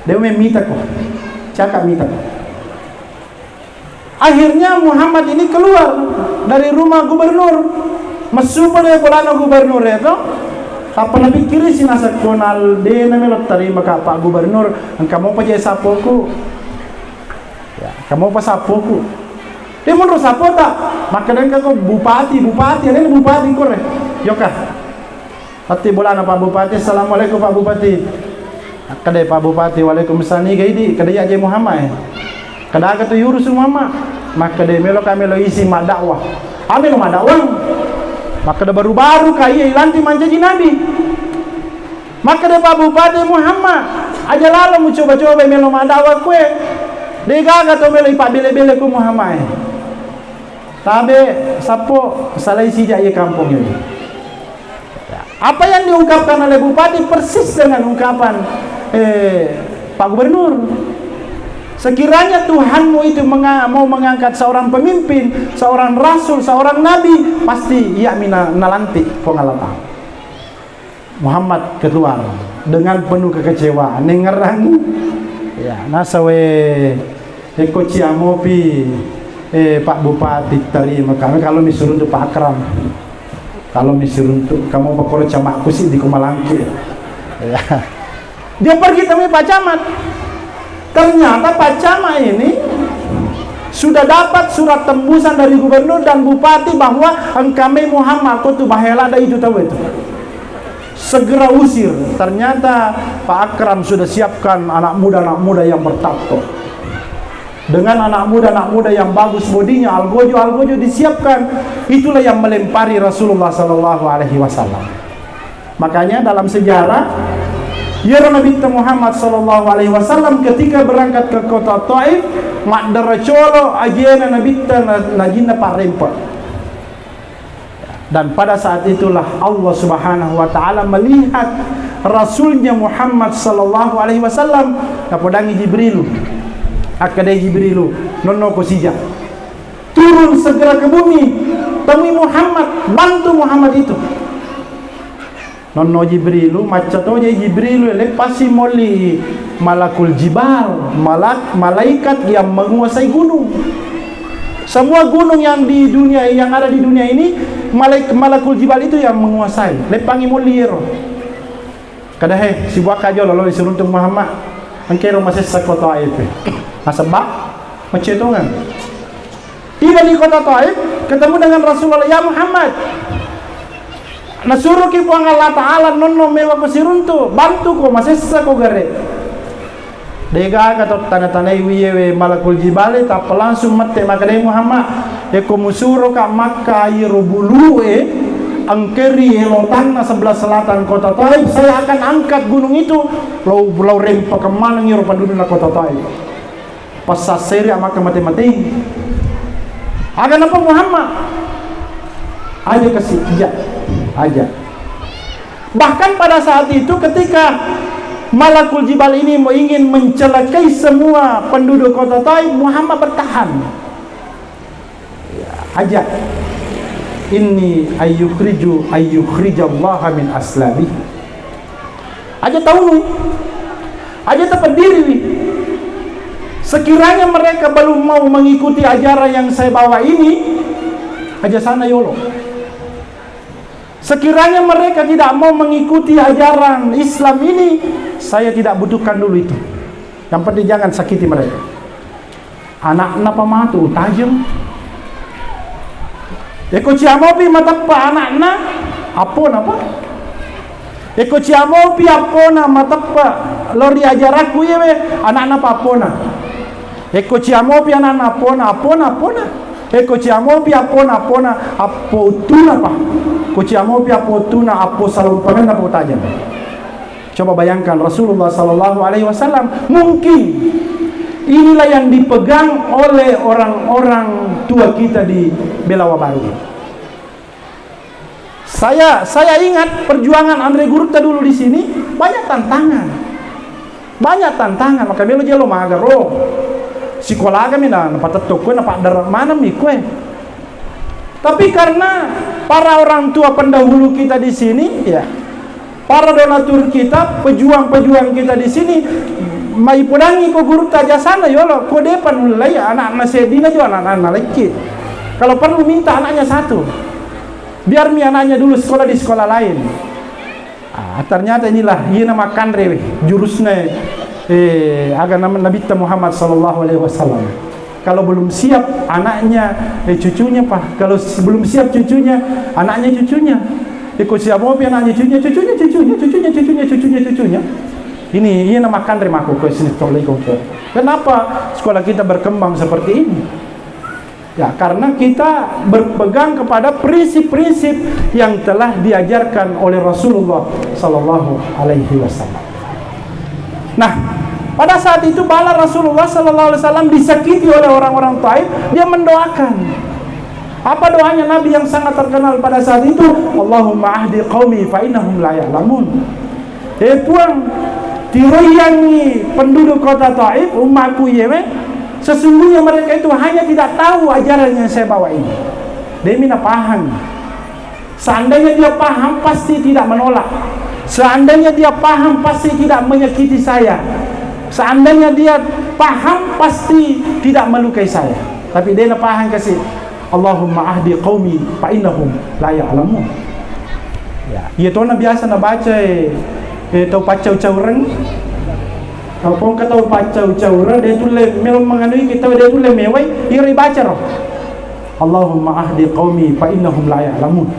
dia memita ko cakap minta. Akhirnya Muhammad ini keluar dari rumah gubernur, masuk pada bolana gubernur itu. Apa nabi kiri si nasa konal de namelo terima ka Pak Gubernur, kamu pa jay sapoku. Ya, kamu pa sapoku. Dia menurut sapo tak? Maka dan kau bupati, ada bupati kore. Yoka. Hati bolana Pak Bupati, assalamualaikum Pak Bupati. Kadai Pak Bupati, waalaikumsalam ni gaidi, kadai aja Muhammad. Kada kata yurus Muhammad, maka dia melo kami lo isi mak dakwah. Ambil mak dakwah. Maka dia baru-baru kaya ilanti menjadi nabi. Maka dia Pak Bupati Muhammad, aja lalu mu coba-coba melo mak dakwah kue. Dia kata melo ipak bele-bele ku Muhammad. Tabe sapo salah isi dia kampung ini. Apa yang diungkapkan oleh Bupati persis dengan ungkapan Pak Gubernur. Sekiranya Tuhanmu itu mau mengangkat seorang pemimpin, seorang rasul, seorang nabi, pasti ia nalantik pengalatan. Muhammad keluar dengan penuh kekecewaan, nengerang. Ya, nasawe ekoci amopi Pak Bupati terima kami kalau disuruh untuk Pak Akram. Kalau disuruh untuk kamu bakal camakku sih di Kumalangki. Ya. Dia pergi temui Pak Camat. Ternyata Pak Camat ini sudah dapat surat tembusan dari gubernur dan bupati bahwa engkame Muhammad kau tu bahaya ada itu tahu itu. Segera usir. Ternyata Pak Akram sudah siapkan anak muda yang bertakwa. dengan anak muda yang bagus bodinya, algojo disiapkan. Itulah yang melempari Rasulullah sallallahu alaihi wasallam. Makanya dalam sejarah ya Nabi Muhammad sallallahu alaihi wasallam ketika berangkat ke kota Taif, makdara colo ajena Nabi najina parempa. Dan pada saat itulah Allah Subhanahu wa taala melihat Rasulnya Muhammad sallallahu alaihi wasallam kapodangi Jibril. Akadai Jibrilu nono kosija turun segera ke bumi, temui Muhammad, bantu Muhammad itu. Nono Jibrilu maca toja Jibrilu lepasi moli malakul jibal, malaikat yang menguasai gunung. Semua gunung yang di dunia, yang ada di dunia ini, malakul jibal itu yang menguasai. Lepangi molir. Kadahe si buaka aja lalu disuruh untuk Muhammad. Angkero masih sakota itu. Asbab mencetongan. Tiba di kota Taif, ketemu dengan Rasulullah, ya Muhammad. Nasuruh ki puang Allah Ta'ala nono mewa pasiruntu, bantu ko masih ko gare. Dega kata tanda-tanda wiyewe malakul jibale tak langsung mate makadai Muhammad. Eko musuro ka Makkah irubulu angkeri lotangna sebelah selatan kota Taif. Saya akan angkat gunung itu. Lau rempa kemana ngiro penduduk kota Taif. Pasaseri maka mati-mati. Akan apa Muhammad? Aja kasih aja. Bahkan pada saat itu ketika malakul jibal ini ingin mencelakai semua penduduk kota Taif, Muhammad bertahan. Aja. Inni ayyukhrijallaha min aslabi. Aja tahu nih. Aja tepat diri nih. Sekiranya mereka belum mau mengikuti ajaran yang saya bawa ini, aja sana yolo. Sekiranya mereka tidak mau mengikuti ajaran Islam ini, saya tidak butuhkan dulu itu. Yang penting jangan sakiti mereka. Anak-anak pamatu tajam. Eko ciamopi matapa anak-anak apon apa? Eko ciamopi apona matapa lori ajaraku yewe anak-anak apona. Eko ciamopi anak-anak apona. Eko ciamopi apona apotuna pa. Ko ciamopi apotuna apo salumpanan apo tajam. Coba bayangkan Rasulullah sallallahu alaihi wasallam, mungkin inilah yang dipegang oleh orang-orang tua kita di Belawa Baru. Saya ingat perjuangan Andre Gurta dulu di sini banyak tantangan. Maka belo jelo magaro. Sekolah kami na patatoko na padar mana mi kue. Tapi karena para orang tua pendahulu kita di sini, ya, para donatur kita, pejuang-pejuang kita di sini, mai podangi ko guru taja sana yolo, ko depan mulai anak-anak sedina jo anak-anak lagi. Kalau perlu minta anaknya satu. Biar mi anaknya dulu sekolah di sekolah lain. Ternyata inilah ini nama kanre jurusnya agak nama Nabi Muhammad sallallahu alaihi wasallam. Kalau belum siap anaknya, cucunya pak. Kalau belum siap cucunya, anaknya cucunya. Ikut siap mau anaknya cucunya. Ini nama kanre maku ke sini tolong. Kenapa sekolah kita berkembang seperti ini? Ya, karena kita berpegang kepada prinsip-prinsip yang telah diajarkan oleh Rasulullah sallallahu alaihi wasallam. Nah, pada saat itu bala Rasulullah sallallahu alaihi wasallam disakiti oleh orang-orang Taif, dia mendoakan. Apa doanya Nabi yang sangat terkenal pada saat itu? Allahumma ahdi qaumi fa innahum la ya'lamun. Puang tiroyangi penduduk kota Taif, umatku yewe, sesungguhnya mereka itu hanya tidak tahu ajaran yang saya bawa ini. Dia mina paham. Seandainya dia paham pasti tidak menolak. Seandainya dia paham pasti tidak menyakiti saya. Seandainya dia paham pasti tidak melukai saya. Tapi dia paham kasih Allahumma ahdi qaumi fa innahum la ya'lamun. Ya, itu na biasa na baca tahu pacau-cauran. Kalau kau tahu pacau-cauran dia tu le memang menganui kita dia tu le mewai iri baca roh. Allahumma ahdi qaumi fa innahum la ya'lamun.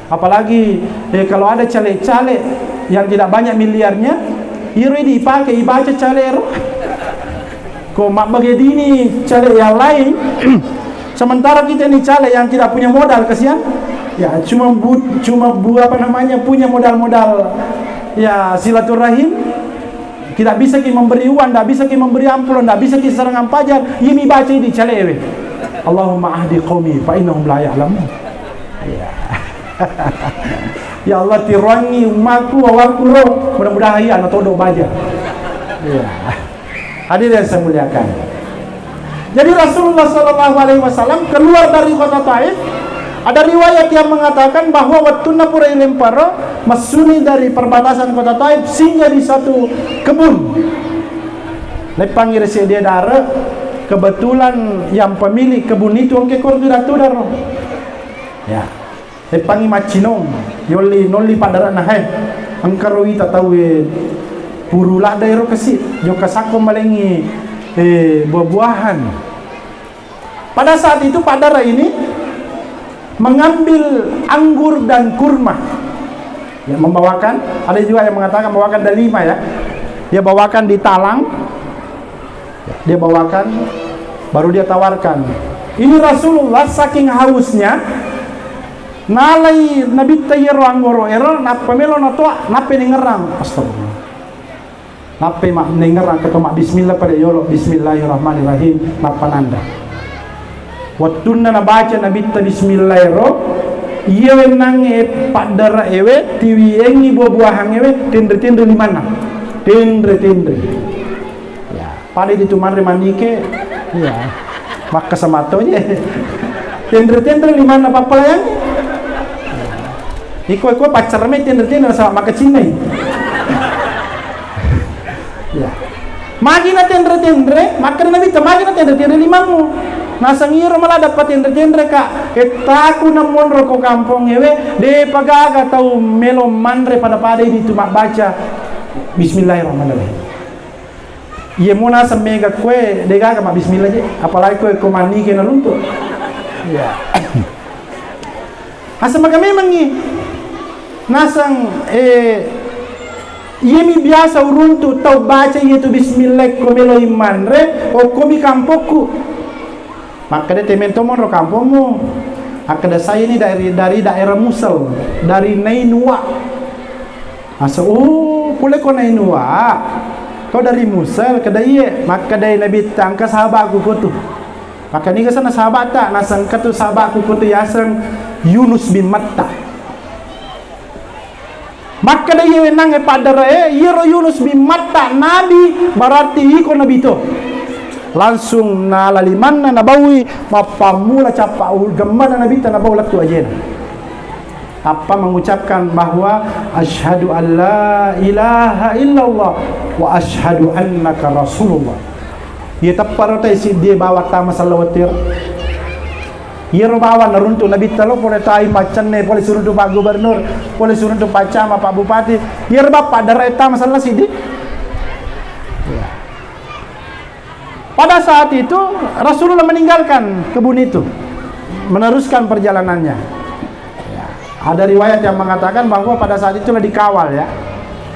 Apalagi kalau ada caleg-caleg yang tidak banyak miliarnya, iri dipakai ibaca caleg roh. Kok mak begini caleg yang lain sementara kita ini caleg yang tidak punya modal, kasihan. Ya, cuma apa namanya, punya modal ya silaturahim. Tidak bisa kita memberi uang, tidak bisa kita memberi amplop, tidak bisa kita serangan pajar. Ini baca di caleg. Allahumma ahdi qaumi fa innahum la ya'lamun. Ya. Ya Allah, tirangi umatku awakku roh, mudah-mudahan ya atau do baja. Ya. Hadirin yang saya muliakan. Jadi Rasulullah SAW keluar dari kota Taif. Ada riwayat yang mengatakan bahwa wattuna pura ilemparo masuni dari perbatasan kota Taif singgah di satu kebun. Lepangir dia dara, kebetulan yang pemilik kebun itu angke kordu tudar. Ya. Lepangi macinom, yoli noli padara nahai. Angkaro ita tahu purulah daerah kesit, joka sako malengi buah-buahan. Pada saat itu padara ini mengambil anggur dan kurma, ya, membawakan. Ada juga yang mengatakan membawakan ada 5 ya. Dia bawakan di talang, dia bawakan, baru dia tawarkan. Ini Rasulullah saking hausnya, nalai nabi tayero anggoro ero napa melo nato nape nengerang, astagfirullah. Nape mak nengerang ketoma bismillah pada yolo bismillahirrahmanirrahim napa nanda. Wattuna na baca nabi ta bismillahirrahmanirrahim iye nange padara ewe tiwi engi buah-buahan ewe tendre-tendre di mana? Tendre-tendre. Ya, pada itu mari manike ya. Maka samatonya tendre-tendre di mana papa yang? Iko pacar me tendre-tendre sama maka Cina. Ya. Magina tendre-tendre, maka nabi ta magina tendre-tendre limamu. Nasangiro malah dapat tendre-tendre kak. Etaku namon roko kampung ewe de pagaga tau melo mandre pada di tu mak baca bismillahirrahmanirrahim. Ye mona semega kue de gaga mak bismillah je. Apalagi kue komani kena runtuh. Ya. Asa maka memang ni nasang yemi biasa uruntu tau baca yaitu bismillah komelo imandre o komi kampokku. Maka dia temen tomon ro kampungmu. Akada saya ini dari daerah Musel, dari Nainua. Asa pule ko Nainua. Kau dari Musel kada iye, maka dari Nabi tangka sahabatku kutu. Maka ni kesana sahabat tak nasang katu sahabatku kutu yasang Yunus bin Matta. Maka dia nang padara yero Yunus bin Matta nabi berarti iko nabi to. Langsung nalaliman na nabawi mapamula capa gamana nabi ta nabaw latu ajen. Apa mengucapkan bahwa asyhadu an la ilaha illallah wa asyhadu annaka rasulullah. Ia taparota si dia bawa tama salawatir. Ia bawa naruntu nabi talo pore tai macanne pole suruntu pak gubernur, pole suruntu pak camat, pak bupati. Ia bapak dareta masalah sidi. Pada saat itu Rasulullah meninggalkan kebun itu, meneruskan perjalanannya. Ya, ada riwayat yang mengatakan bahwa pada saat itulah dikawal ya,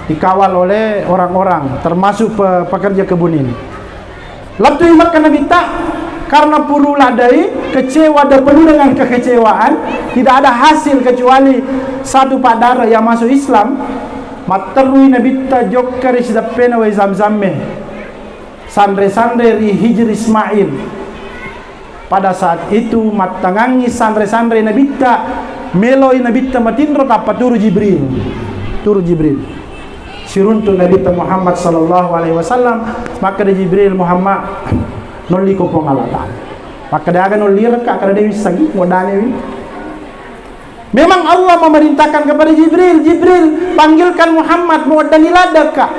dikawal oleh orang-orang, termasuk pekerja kebun ini. Labtu imakan Nabi tak karena puru ladai kecewa dan penuh dengan kekecewaan, tidak ada hasil kecuali satu padara yang masuk Islam. Materui Nabi tak jokkari sidapena wa zamzamme. Sandre-sandre di Hijri Ismail. Pada saat itu matangangi sandre-sandre nabita meloi nabita matindro apa turu Jibril. Turu Jibril. Siruntu nabita Muhammad sallallahu alaihi wasallam, maka de Jibril Muhammad nolli ko pengalatan. Maka dia akan nolli reka kada dewi sagi modane wi. Memang Allah memerintahkan kepada Jibril, Jibril panggilkan Muhammad modani ladaka.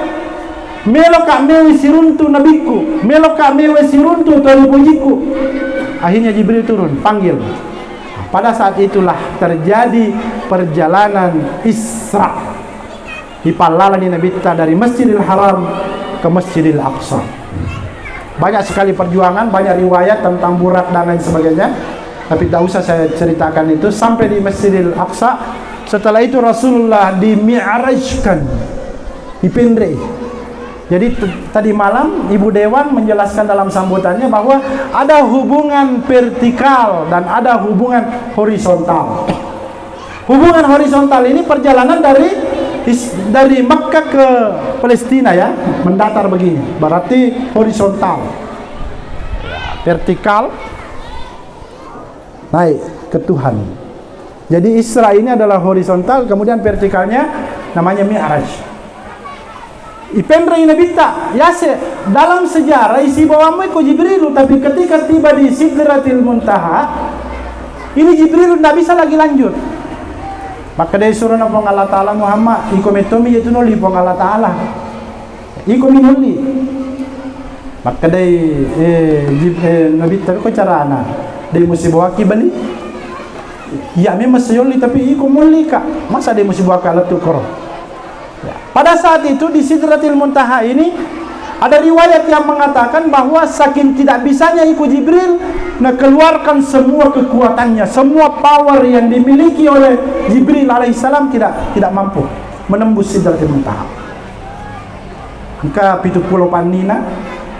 Meloka mewe siruntu nabiku, meloka mewe siruntu tali pujiku. Akhirnya Jibril turun, panggil. Pada saat itulah terjadi perjalanan Isra. Dipalalan Nabi dari Masjidil Haram ke Masjidil Aqsa. Banyak sekali perjuangan, banyak riwayat tentang Burak dan lain sebagainya. Tapi tak usah saya ceritakan itu. Sampai di Masjidil Aqsa. Setelah itu Rasulullah dimi'rajkan, dipindai. Jadi tadi malam Ibu Dewan menjelaskan dalam sambutannya bahwa ada hubungan vertikal dan ada hubungan horizontal. Hubungan horizontal ini perjalanan dari Makkah ke Palestina ya, mendatar begini, berarti horizontal. Vertikal naik ke Tuhan. Jadi Isra ini adalah horizontal, kemudian vertikalnya namanya Mi'raj. Ipendra ina bitta yase dalam sejarah isi bawamu ko Jibril, tapi ketika tiba di Sidratil Muntaha ini Jibril tidak bisa lagi lanjut. Maka dia suruh na pong Allah Ta'ala Muhammad iko metomi itu noli pong Allah Ta'ala iko minuli. Maka dia nabi tabi ko carana dia mesti bawa kibali ya memang sayoli tapi iko muli ka masa dia mesti bawa kalat tukor. Pada saat itu di Sidratil Muntaha ini ada riwayat yang mengatakan bahwa saking tidak bisanya ikut Jibril keluarkan semua kekuatannya, semua power yang dimiliki oleh Jibril alaihissalam tidak mampu menembus Sidratil Muntaha. Maka 70 panina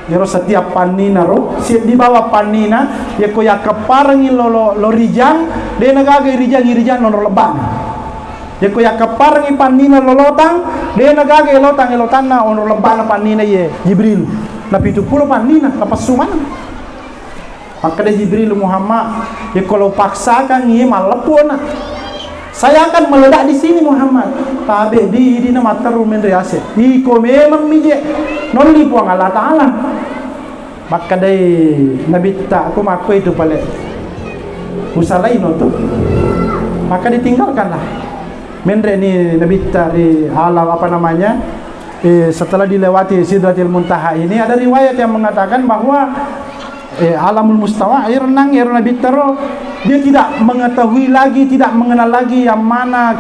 yaro setiap panina ro di bawah panina ya ko ya keparangi lo rijang de nagaga rijang lo lebang. Ya ko ya keparangi panina lolotang de nagaga elotang na ono lebana panina ye Jibril na 70 panina kapasuman. Maka de Jibril Muhammad ya kalau paksakan ye malepona saya akan meledak di sini Muhammad tabe di na mataru mendrease iko memang mije nolli puang Allah Ta'ala. Maka de nabi ta aku maku itu pale usalai noto maka ditinggalkanlah. Mendre ini nabi dari alam apa namanya setelah dilewati Sidratil Muntaha ini ada riwayat yang mengatakan bahwa alamul mustawa air renang air nabi taro dia tidak mengetahui lagi, tidak mengenal lagi yang mana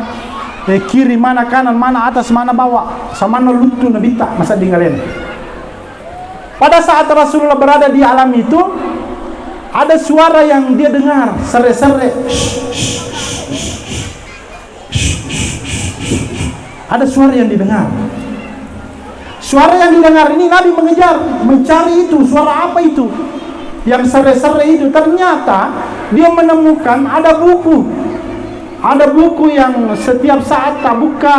kiri, mana kanan, mana atas, mana bawah, sama lutu nabi tak masa tinggalin. Pada saat Rasulullah berada di alam itu ada suara yang dia dengar sere-sere. Ada suara yang didengar. Suara yang didengar ini Nabi mengejar, mencari itu, suara apa itu? Yang sere-sere itu. Ternyata dia menemukan ada buku. Ada buku yang setiap saat tak buka,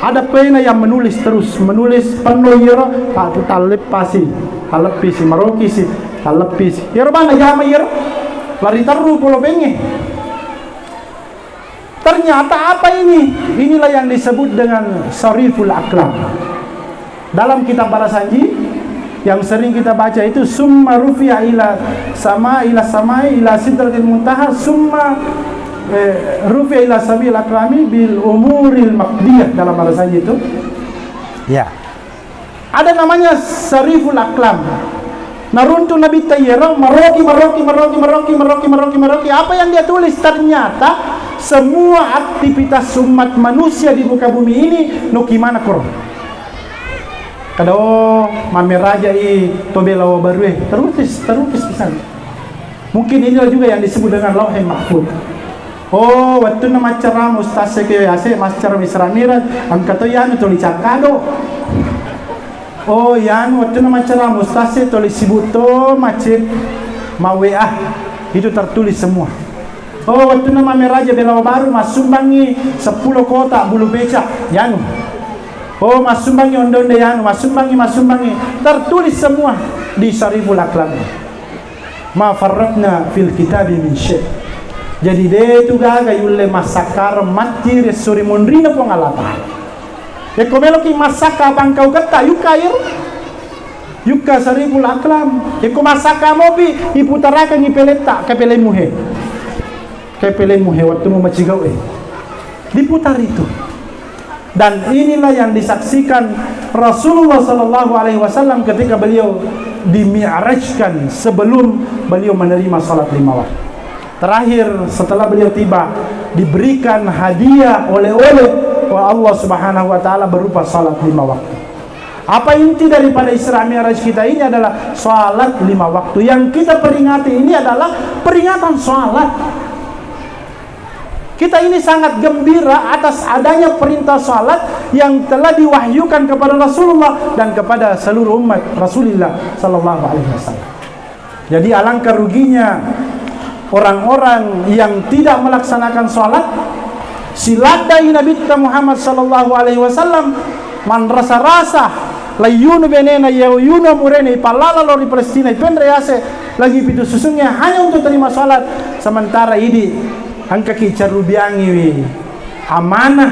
ada pena yang menulis terus, menulis penuh yero, tak talepasi, talepisi, marokisi, talepisi. Yero mana jama yero? Lari taru pulau benge. Ternyata apa ini? Inilah yang disebut dengan Sariful Aqlam. Dalam kitab Barasanji yang sering kita baca itu summa rufi'a ila samai ila sidratil muntaha summa rufi'a ila sabil akrami bil umuril maqdiyah. Dalam Barasanji itu ya ada namanya Sariful Aqlam. Naruntu Nabi Tayyara maroki. Apa yang dia tulis? Ternyata semua aktivitas umat manusia di muka bumi ini nukimana kurang. Kado mame raja tobelawa baru terus di sana. Mungkin inilah juga yang disebut dengan Lauhul Mahfuz. Oh, waktu nama cara mustase ke ase master misramira angkato yan tuli cakado. Oh, yan waktu nama cara mustase tuli sibuto macet maweah itu tertulis semua. Oh, waktu nama meraja belawa baru masumbangi 10 kota bulu becak yanu. Oh, masumbangi onde-onde yanu, masumbangi tertulis semua di Sariful Aqlam. Ma farratna fil kitabi min syai'. Jadi dia itu gaga yulle masakar mati resuri mondrina pong Allah Ta'ala. Ya komelo ki masaka bangkau kata yuka Sariful Aqlam. Ya ko masaka mobi iputarakan ipeleta kepelemuhe. Kepelemuhe waktu mau macigau diputar itu. Dan inilah yang disaksikan Rasulullah sallallahu alaihi wasallam ketika beliau dimi'rajkan sebelum beliau menerima salat 5 waktu. Terakhir setelah beliau tiba diberikan hadiah oleh-oleh oleh Allah Subhanahu wa taala berupa salat 5 waktu. Apa inti daripada Isra Mi'raj kita ini adalah salat 5 waktu. Yang kita peringati ini adalah peringatan salat. Kita ini sangat gembira atas adanya perintah salat yang telah diwahyukan kepada Rasulullah dan kepada seluruh umat Rasulullah sallallahu alaihi wasallam. Jadi alangkah ruginya orang-orang yang tidak melaksanakan salat. Siladai Nabi Muhammad sallallahu alaihi wasallam man rasa-rasa layunu benena yuyunu murene palala lori Palestina ipendrease lagi pitu susungnya hanya untuk terima salat, sementara ini angka kicarubiangi amanah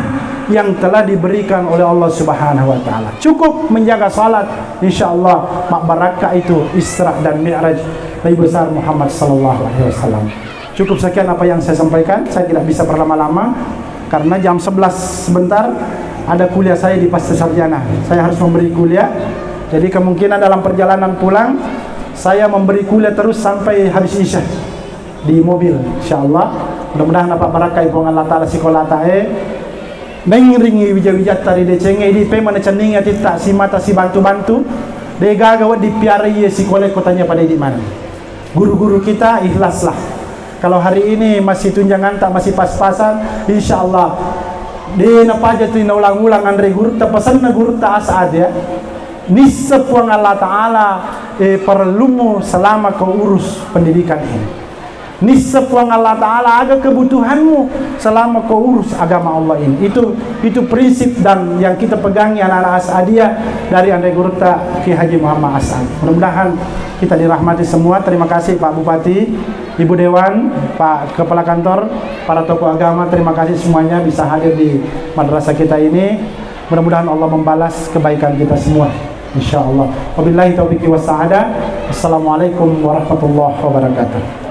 yang telah diberikan oleh Allah Subhanahu wa taala. Cukup menjaga salat, insyaallah mak barakah itu Isra dan Mi'raj Nabi besar Muhammad sallallahu alaihi wasallam. Cukup sekian apa yang saya sampaikan, saya tidak bisa berlama-lama karena jam 11 sebentar ada kuliah saya di Pasca Sarjana. Saya harus memberi kuliah. Jadi kemungkinan dalam perjalanan pulang saya memberi kuliah terus sampai habis Isya di mobil, insyaallah. Mudah-mudahan apa barakah ibu Allah taala sekolah tae nengringi wija-wija tari de cenge di pe mana ceninga tidak si mata si bantu-bantu de gagawat di piari si kolek kotanya pada di mana. Guru-guru kita ikhlaslah. Kalau hari ini masih tunjangan tak masih pas-pasan, insyaallah di napa aja tu ulang-ulang andre guru ta pesan na guru ta asad ya. Nispuang Allah taala perlumu selama kau urus pendidikan ini. Nispuang Allah taala aga kebutuhanmu selama kau urus agama Allah ini. Itu prinsip dan yang kita pegangi anak-anak Asadiyah dari Andre Gurta Ki Haji Muhammad Asad. Mudah-mudahan kita dirahmati semua. Terima kasih Pak Bupati, Ibu Dewan, Pak Kepala Kantor, para tokoh agama, terima kasih semuanya bisa hadir di madrasah kita ini. Mudah-mudahan Allah membalas kebaikan kita semua, insyaallah. Wabillahi taufiq was sa'adah. Assalamualaikum warahmatullahi wabarakatuh.